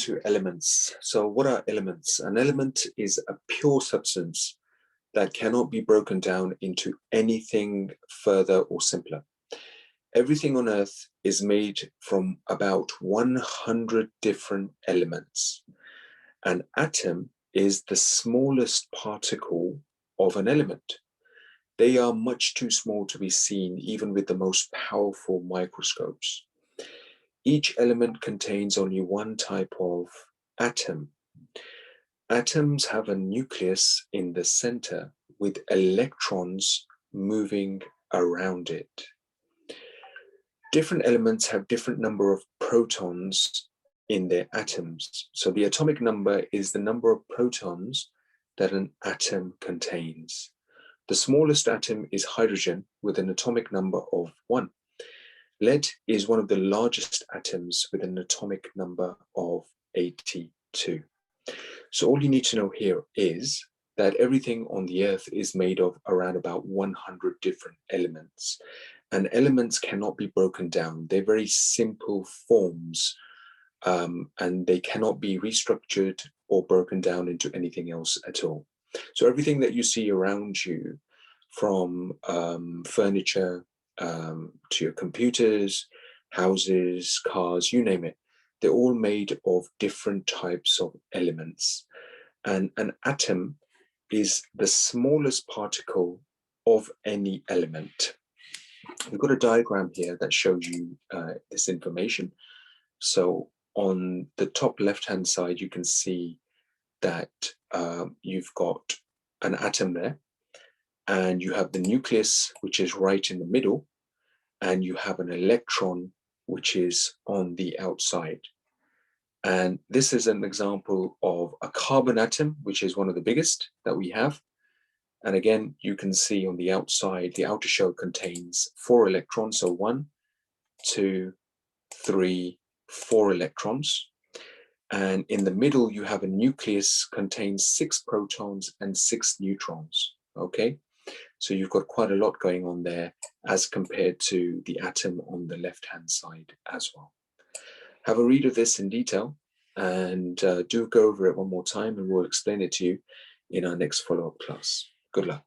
to elements. So what are elements? An element is a pure substance that cannot be broken down into anything further or simpler. Everything on Earth is made from about 100 different elements. An atom is the smallest particle of an element. They are much too small to be seen even with the most powerful microscopes. Each element contains only one type of atom. Atoms have a nucleus in the center with electrons moving around it. Different elements have different number of protons in their atoms. So the atomic number is the number of protons that an atom contains. The smallest atom is hydrogen with an atomic number of 1. Lead is one of the largest atoms with an atomic number of 82. So all you need to know here is that everything on the Earth is made of around about 100 different elements. And elements cannot be broken down. They're very simple forms, and they cannot be restructured or broken down into anything else at all. So everything that you see around you, from furniture to your computers, houses, cars, you name it, they're all made of different types of elements. And an atom is the smallest particle of any element. We've got a diagram here that shows you this information. So on the top left-hand side, you can see that you've got an atom there, and you have the nucleus, which is right in the middle, and you have an electron, which is on the outside. And this is an example of a carbon atom, which is one of the biggest that we have. And again, you can see on the outside, the outer shell contains 4 electrons. So 1, 2, 3, 4 electrons. And in the middle, you have a nucleus contains 6 protons and 6 neutrons. Okay, so you've got quite a lot going on there as compared to the atom on the left-hand side as well. Have a read of this in detail, and do go over it one more time, and we'll explain it to you in our next follow-up class. Good luck.